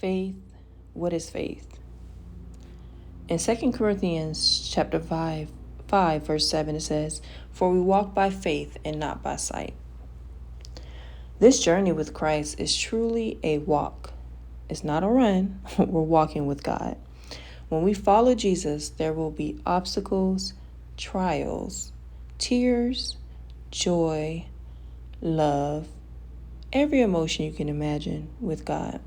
Faith, what is faith? In 2 Corinthians chapter 5, verse 7, it says, "For we walk by faith and not by sight." This journey with Christ is truly a walk. It's not a run. We're walking with God. When we follow Jesus, there will be obstacles, trials, tears, joy, love, every emotion you can imagine with God.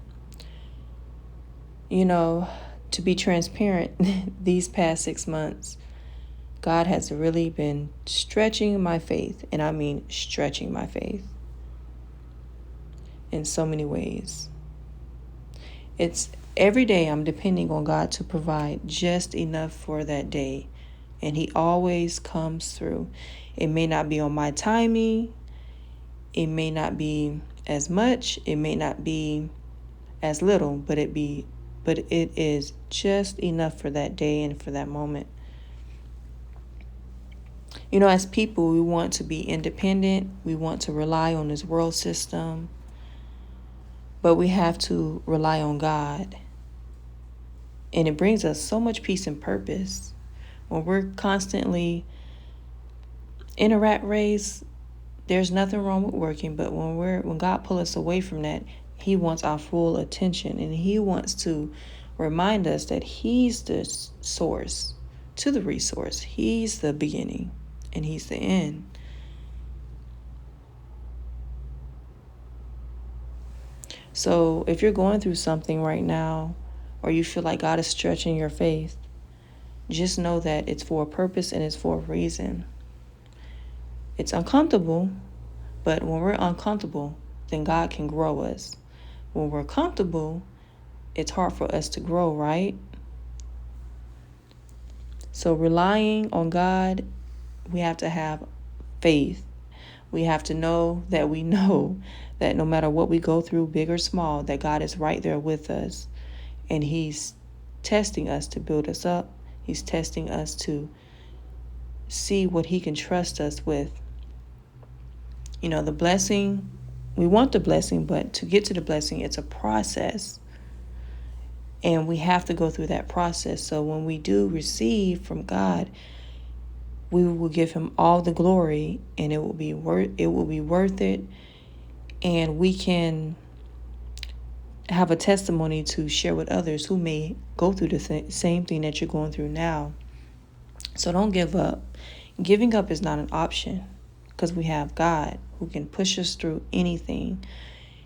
To be transparent, these past 6 months, God has really been stretching my faith, and I mean stretching my faith in so many ways. It's every day I'm depending on God to provide just enough for that day, and He always comes through. It may not be on my timing, it may not be as much, it may not be as little, but it is just enough for that day and for that moment. As people, we want to be independent. We want to rely on this world system. But we have to rely on God. And it brings us so much peace and purpose. When we're constantly in a rat race, there's nothing wrong with working. But when God pulls us away from that, He wants our full attention. And He wants to remind us that He's the source to the resource. He's the beginning and He's the end. So if you're going through something right now, or you feel like God is stretching your faith, just know that it's for a purpose and it's for a reason. It's uncomfortable, but when we're uncomfortable, then God can grow us. When we're comfortable, it's hard for us to grow, right? So relying on God, we have to have faith. We have to know that no matter what we go through, big or small, that God is right there with us. And He's testing us to build us up. He's testing us to see what He can trust us with. The blessing, we want the blessing, but to get to the blessing, it's a process. And we have to go through that process. So when we do receive from God, we will give Him all the glory, and it will be worth it. And we can have a testimony to share with others who may go through the same thing that you're going through now. So don't give up. Giving up is not an option, because we have God who can push us through anything.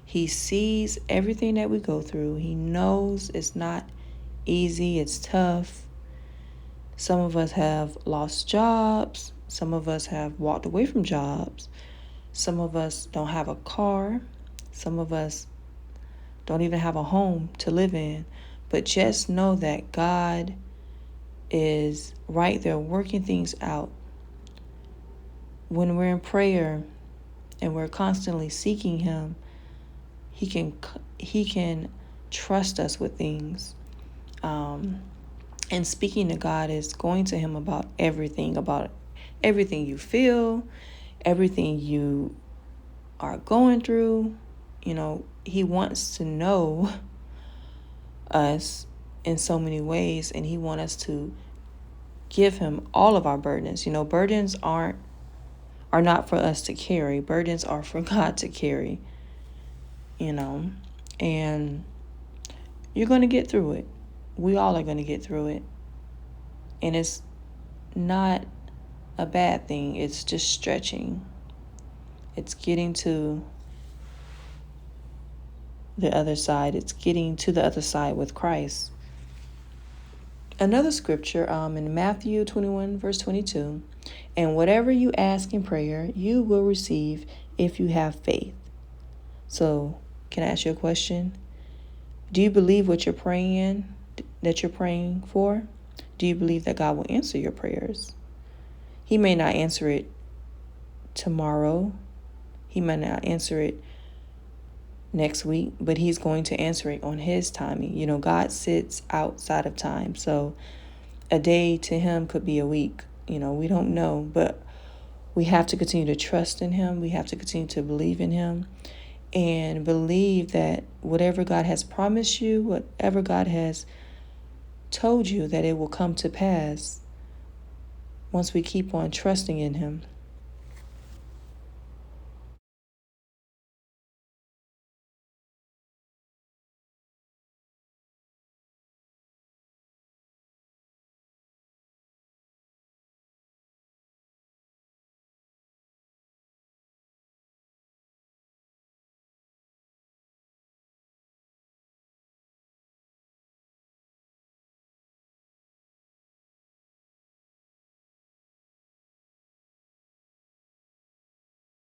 He sees everything that we go through. He knows it's not easy, it's tough. Some of us have lost jobs. Some of us have walked away from jobs. Some of us don't have a car. Some of us don't even have a home to live in. But just know that God is right there working things out. When we're in prayer and we're constantly seeking Him, He can trust us with things. And speaking to God is going to Him about everything you feel, everything you are going through. He wants to know us in so many ways, and He wants us to give Him all of our burdens. Burdens are not for us to carry. Burdens are for God to carry. And you're going to get through it. We all are going to get through it. And it's not a bad thing. It's just stretching. It's getting to the other side. It's getting to the other side with Christ. Another scripture in Matthew 21, verse 22. "And whatever you ask in prayer, you will receive if you have faith." So, can I ask you a question? Do you believe what you're praying for? Do you believe that God will answer your prayers? He may not answer it tomorrow. He may not answer it next week, but He's going to answer it on His timing. God sits outside of time. So a day to Him could be a week. We don't know, but we have to continue to trust in Him. We have to continue to believe in Him. and believe that whatever God has promised you, whatever God has told you, that it will come to pass once we keep on trusting in Him.